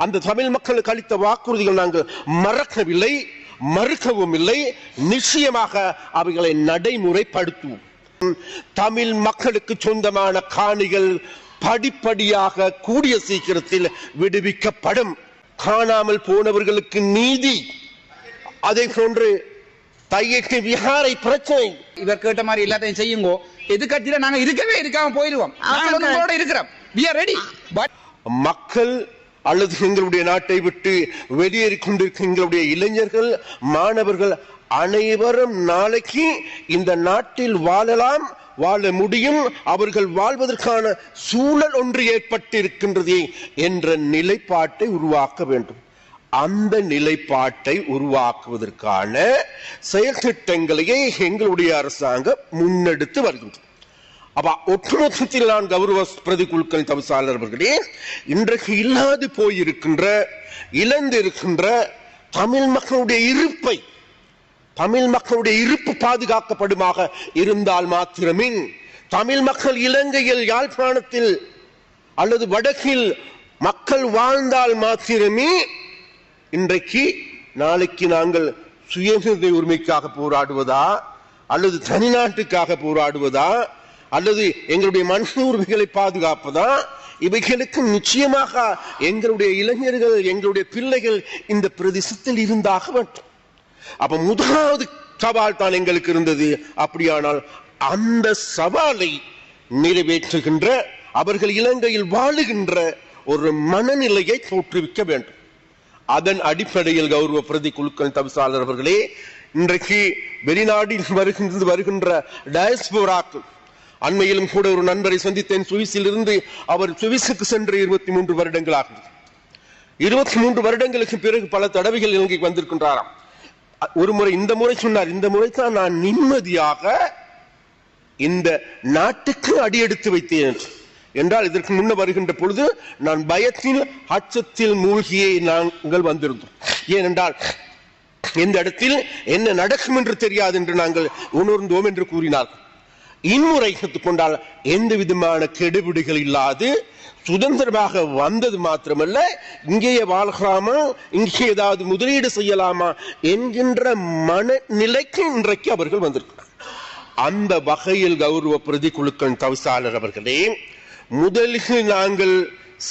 அந்த தமிழ் மக்களுக்கு அளித்த வாக்குறுதிகள் நாங்கள் மறக்கவில்லை, மறுக்கவும் இல்லை. நிச்சயமாக அவைகளை நடைமுறைப்படுத்துவோம். தமிழ் மக்களுக்கு சொந்தமான காணிகள் படிப்படியாக கூடிய சீக்கிரத்தில் விடுவிக்கப்படும். காணாமல் போனவர்களுக்கு நீதி, அதே போன்று தையட்டு விஹாரை பிரச்சனை, இவர் கேட்ட மாதிரி எல்லாத்தையும் செய்யுங்க. எதிர்கட்சியில நாங்க இருக்கவே இருக்காம போயிடுவோம். இருக்கிறோம். மக்கள் அல்லது எங்களுடைய நாட்டை விட்டு வெளியேறி கொண்டிருக்கும் எங்களுடைய இளைஞர்கள், மாணவர்கள் அனைவரும் நாளைக்கு இந்த நாட்டில் வாழலாம், வாழ முடியும், அவர்கள் வாழ்வதற்கான சூழல் ஒன்று ஏற்பட்டு இருக்கின்றது என்ற நிலைப்பாட்டை உருவாக்க வேண்டும். அந்த நிலைப்பாட்டை உருவாக்குவதற்கான செயல் திட்டங்களையே எங்களுடைய அரசாங்கம் முன்னெடுத்து வருகின்றது. அப்ப ஒட்டுமொத்தத்தில் நான் கௌரவ பிரதி குழுக்கள் தவிசாளர்களே, இன்றைக்கு இல்லாது போயிருக்கின்ற, இழந்திருக்கின்ற தமிழ் மக்களுடைய இருப்பை, தமிழ் மக்களுடைய இருப்பு பாதுகாக்கப்படுமாக இருந்தால் மாத்திரமே, தமிழ் மக்கள் இலங்கையில், யாழ்ப்பாணத்தில் அல்லது வடக்கில் மக்கள் வாழ்ந்தால் மாத்திரமே இன்றைக்கு நாளைக்கு நாங்கள் சுயநிர்ணய உரிமைக்காக போராடுவதா, அல்லது தனிநாட்டுக்காக போராடுவதா, அல்லது எங்களுடைய மனித உரிமைகளை பாதுகாப்பதா, இவைகளுக்கு நிச்சயமாக எங்களுடைய இளைஞர்கள், எங்களுடைய பிள்ளைகள் இந்த பிரதேசத்தில் இருந்தாக வேண்டும். அப்ப முதலாவது சவால் தான் எங்களுக்கு இருந்தது. அப்படியானால் அந்த சவாலை நிறைவேற்றுகின்ற, அவர்கள் இலங்கையில் வாழுகின்ற ஒரு மனநிலையை தோற்றுவிக்க வேண்டும். அதன் அடிப்படையில் கௌரவ பிரதி குழுக்கள் தவிசாளர் அவர்களே, இன்றைக்கு வெளிநாட்டில் வருகின்ற டயஸ்போராக்கள், அண்மையிலும் கூட ஒரு நண்பரை சந்தித்தேன் சுவிஸில் இருந்து. அவர் சுவிஸுக்கு சென்று 23 வருடங்கள் ஆகும். 23 வருடங்களுக்கு பிறகு பல தடவைகள் இலங்கைக்கு வந்திருக்கின்றாராம். ஒரு முறை, இந்த முறை சொன்னார், இந்த முறை தான் நான் நிம்மதியாக இந்த நாட்டுக்கு அடியெடுத்து வைத்தேன் என்றால், இதற்கு முன்ன வருகின்ற பொழுது நான் பயத்தில் அச்சத்தில் மூழ்கியே நாங்கள் வந்திருந்தோம். ஏனென்றால் எந்த இடத்தில் என்ன நடக்கும் என்று தெரியாது என்று நாங்கள் உணர்ந்தோம் என்று கூறினார்கள். இன்முறை கொண்டால் எந்த விதமான கெடுபிடிகள் இல்லாது சுதந்திரமாக வந்தது மாத்திரமல்ல, இங்கேயே வாழ்கலாமா, இங்கே ஏதாவது முதலீடு செய்யலாமா என்கின்ற மனநிலைக்கு இன்றைக்கு அவர்கள் வந்திருக்கிறார். அந்த வகையில் கௌரவ பிரதி குழுக்கள் தவிசாளர் அவர்களே, முதலில் நாங்கள்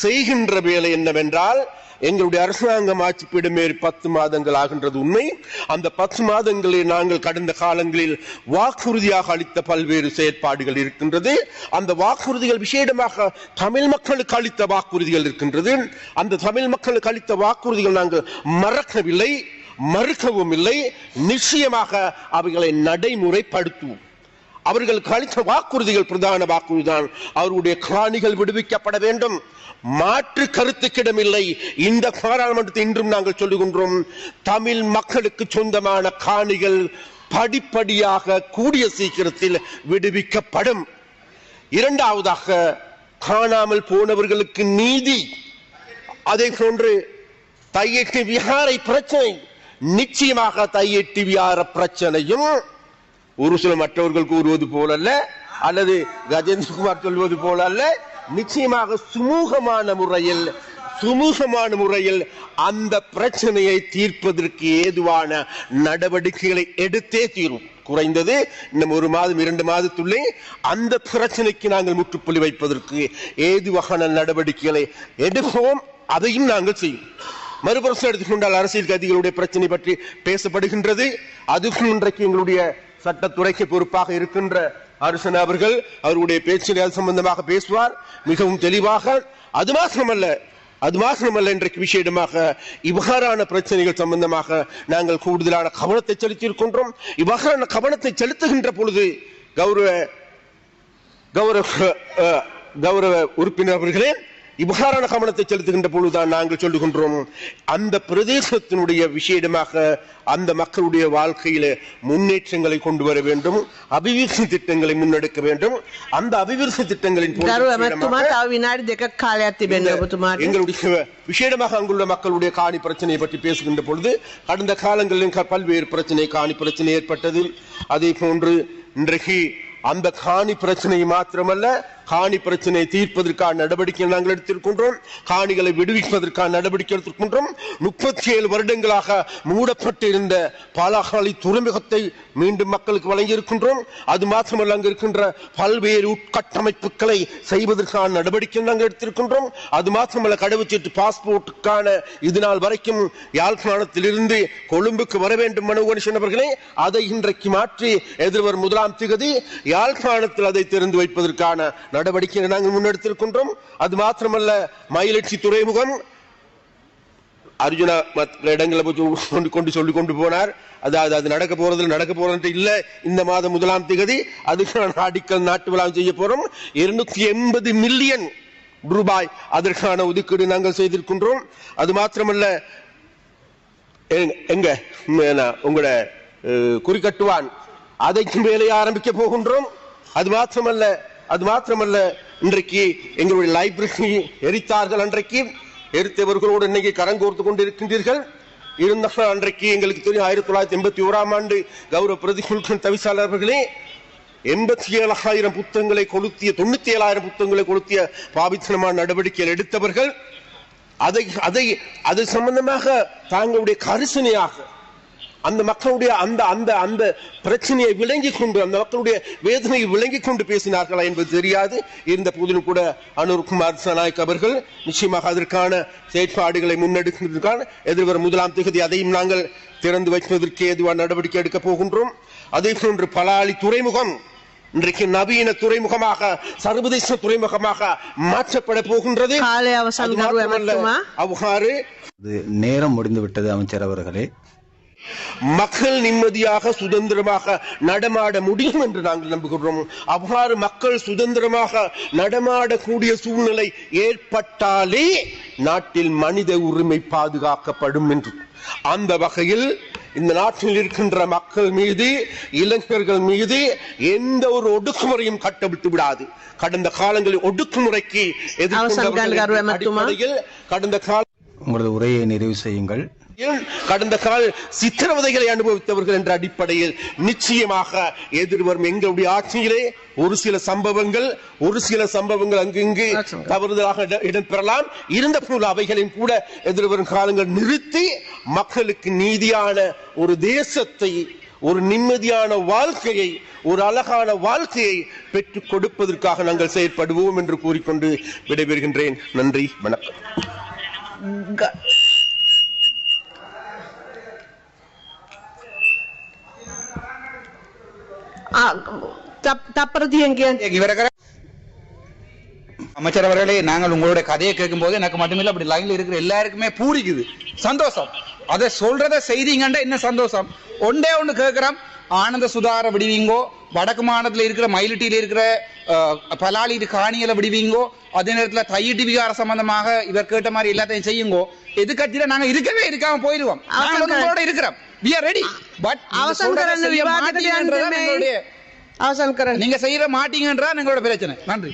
செய்கின்ற வேலை என்னவென்றால், எங்களுடைய அரசாங்கம் ஆட்சி பீடமேறி 10 மாதங்கள் ஆகின்றது உண்மை. அந்த 10 மாதங்களில் நாங்கள் கடந்த காலங்களில் வாக்குறுதியாக அளித்த பல்வேறு செயற்பாடுகள் இருக்கின்றது. அந்த வாக்குறுதிகள் விசேடமாக தமிழ் மக்களுக்கு அளித்த வாக்குறுதிகள் இருக்கின்றது. அந்த தமிழ் மக்களுக்கு அளித்த வாக்குறுதிகள் நாங்கள் மறக்கவில்லை, மறுக்கவும் இல்லை. நிச்சயமாக அவைகளை நடைமுறைப்படுத்துவோம். அவர்களுக்கு அளித்த வாக்குறுதிகள், பிரதான வாக்குறுதிதான் அவருடைய காணிகள் விடுவிக்கப்பட வேண்டும். மாற்று கருத்துக்கிடமில்லை. இந்த பாராளுமன்றத்தை இன்றும் நாங்கள் சொல்லுகின்றோம், தமிழ் மக்களுக்கு சொந்தமான காணிகள் படிப்படியாக கூடிய சீக்கிரத்தில் விடுவிக்கப்படும். இரண்டாவதாக, காணாமல் போனவர்களுக்கு நீதி, அதே போன்று தையட்டு விஹாரை பிரச்சனை, நிச்சயமாக தையட்டு விஹார பிரச்சனையும் ஒரு சில மற்றவர்கள் கூறுவது போலல்ல, அல்லது கஜேந்திரகுமார் சொல்வது போல அல்ல, நிச்சயமாக சுமூகமான முறையில் அந்த பிரச்சனையை தீர்ப்பதற்கு ஏதுவான நடவடிக்கைகளை எடுத்தே தீரும். குறைந்தது இன்னும் 1 மாதம் 2 மாதத்துள்ளே அந்த பிரச்சனைக்கு நாங்கள் முற்றுப்புள்ளி வைப்பதற்கு ஏதுவான நடவடிக்கைகளை எடுப்போம். அதையும் நாங்கள் செய்வோம். மறுபுறம் எடுத்துக்கொண்டால் அரசியல் கைதிகளுடைய பிரச்சனை பற்றி பேசப்படுகின்றது. அதுவும் இன்றைக்கு எங்களுடைய சட்டத்துறைக்கு பொறுப்பாக இருக்கின்ற அரசன் அவர்கள் அவருடைய பேச்சில் அது சம்பந்தமாக பேசுவார் மிகவும் தெளிவாக. அது மாத்திரமல்ல இன்றைக்கு விசேடமாக இவ்வாறான பிரச்சனைகள் சம்பந்தமாக நாங்கள் கூடுதலான கவனத்தை செலுத்தி இருக்கின்றோம். இவ்வாறான கவனத்தை செலுத்துகின்ற பொழுது கௌரவ உறுப்பினர் அவர்களே, இவ்வாறான கவனத்தை செலுத்துகின்ற பொழுதுதான் நாங்கள் சொல்லுகின்றோம், அந்த பிரதேசத்தினுடைய விசேடமாக அந்த மக்களுடைய வாழ்க்கையில முன்னேற்றங்களை கொண்டு வர வேண்டும், அபிவிருத்தி திட்டங்களை முன்னெடுக்க வேண்டும். அந்த அபிவிருத்தி திட்டங்களின் எங்களுடைய விசேடமாக அங்குள்ள மக்களுடைய காணி பிரச்சனையை பற்றி பேசுகின்ற பொழுது, கடந்த காலங்களில் பல்வேறு பிரச்சனை, காணி பிரச்சனை ஏற்பட்டது. அதே போன்று இன்றைக்கு அந்த காணி பிரச்சனையை மாத்திரமல்ல, காணி பிரச்சனையை தீர்ப்பதற்கான நடவடிக்கை நாங்கள் எடுத்திருக்கின்றோம். காணிகளை விடுவிப்பதற்கான நடவடிக்கை எடுத்திருக்கின்றோம். 37 வருடங்களாக மூடப்பட்டிருந்த பாலாகாலி துறைமுகத்தை மீண்டும் மக்களுக்கு வழங்கியிருக்கின்றோம். அது மாத்திரமல்ல, அங்கு இருக்கின்ற பல்வேறு உட்கட்டமைப்புகளை செய்வதற்கான நடவடிக்கை நாங்கள் எடுத்திருக்கின்றோம். அது மாத்திரமல்ல, கடவுச்சீட்டு பாஸ்போர்ட்டுக்கான இதுநாள் வரைக்கும் யாழ்ப்பாணத்திலிருந்து கொழும்புக்கு வர வேண்டும் மனுவர்களே, அதை இன்றைக்கு மாற்றி எதிர்வரும் 1ஆம் தேதி யாழ்ப்பாணத்தில் அதை திறந்து வைப்பதற்கான நடவடிக்கை நாங்கள் முன்னெடுத்திருக்கின்றோம். அது மாத்திரமல்ல, மயிலட்சி துறைமுகம் அர்ஜுனா இடங்களை கொண்டு சொல்லி கொண்டு போனார். அதாவது அது நடக்க போறது இல்ல. இந்த மாதம் 1ஆம் தேதி அதுக்கான அடிக்கல் நாட்டு விழா செய்ய போறோம். 280 மில்லியன் ரூபாய் அதற்கான ஒதுக்கீடு நாங்கள் செய்திருக்கின்றோம். அது மாத்திரமல்ல, எங்க உங்களோட குறிக்கட்டுவான் அதைக்கு வேலையை ஆரம்பிக்க போகின்றோம். அது மாத்திரமல்ல இன்றைக்கு எங்களுடைய லைப்ரரி எரித்தார்கள். அன்றைக்கு எரித்தவர்களோடு இன்னைக்கு கரங்கோர்த்து கொண்டு இருக்கின்றீர்கள். இருந்தாலும் அன்றைக்கு எங்களுக்கு தெரியும் 1981ஆம் ஆண்டு கௌரவ பிரதிநிதி தவிசாளர்களே 87,000 புத்தகங்களை கொளுத்திய 97,000 புத்தகங்களை கொளுத்திய பாவித்தனமான நடவடிக்கைகள் எடுத்தவர்கள். அது சம்பந்தமாக தாங்களுடைய கரிசனையாக அந்த மக்களுடைய அந்த பிரச்சனையை விளங்கிக் கொண்டு, அந்த மக்களுடைய வேதனையை விளங்கிக் கொண்டு பேசினார்களா என்பது தெரியாது. இருந்த போதிலும் கூட அனுர்குமார் சனாயக் அவர்கள் நிச்சயமாக அதற்கான செயற்பாடுகளை முன்னெடுக்கின்றன. எதிர்வரும் 1ஆம் தேதி அதையும் நாங்கள் திறந்து வைப்பதற்கு ஏதுவான நடவடிக்கை எடுக்க போகின்றோம். அதே போன்று பலாலி துறைமுகம் இன்றைக்கு நவீன துறைமுகமாக, சர்வதேச துறைமுகமாக மாற்றப்பட போகின்றது. அவ்வாறு நேரம் முடிந்துவிட்டது. அமைச்சர் அவர்களே, மக்கள் நிம்மதியாக சுதந்திரமாக நடமாட முடியும் என்று நாங்கள் நம்புகிறோம். அவ்வாறு மக்கள் சுதந்திரமாக நடமாடக்கூடிய சூழ்நிலை ஏற்பட்டாலே நாட்டில் மனித உரிமை பாதுகாக்கப்படும் என்று, அந்த வகையில் இந்த நாட்டில் இருக்கின்ற மக்கள் மீது, இளைஞர்கள் மீது எந்த ஒரு ஒடுக்குமுறையும் கட்டவிட்டு விடாது. கடந்த காலங்களில் ஒடுக்குமுறைக்கு எதிர்கொண்டவர்கள் கடந்த கால உங்களது உரையை நிறைவு செய்யுங்கள். கடந்த கால சித்திரவதைகளை அனுபவித்தவர்கள் என்ற அடிப்படையில் நிச்சயமாக எதிர்வரும் எங்களுடைய ஆட்சியிலே ஒரு சில சம்பவங்கள் அங்கிங்கு தவறுதலாக இடம்பெறலாம். இருந்த போல அவைகளின் கூட எதிர்வரும் காலங்கள் நிறுத்தி மக்களுக்கு நீதியான ஒரு தேசத்தை, ஒரு நிம்மதியான வாழ்க்கையை, ஒரு அழகான வாழ்க்கையை பெற்றுக் கொடுப்பதற்காக நாங்கள் செயற்படுவோம் என்று கூறிக்கொண்டு விடைபெறுகின்றேன். நன்றி, வணக்கம். அமைச்சர் அவர்களே, நாங்கள் உங்களுடைய கதையை கேட்கும் போது எனக்கு மட்டுமில்லை, அப்படி லைன்ல இருக்கிற எல்லாருக்குமே பூரிக்குது, சந்தோஷம். அதை சொல்றத செய்தீங்கன்ற என்ன சந்தோஷம். ஒன்றே ஒன்று கேட்கிறோம், ஆனந்த சுதார விடுவீங்கோ, வடக்கு மாநிலத்தில் இருக்கிற மயிலிட்டியில இருக்கிற பலாலி காணிகளை விடுவீங்கோ, அதே நேரத்தில் தையிட்டு விகார சம்பந்தமாக இவர் கேட்ட மாதிரி எல்லாத்தையும் செய்யுங்கோ. எதிர்கட்சியில நாங்க இருக்காம போயிடுவோம். நாங்களோட இருக்கிறோம். We are ready. But நீங்க செய்யற மாட்டீங்கன்றா எங்களோட பிரச்சனை. நன்றி.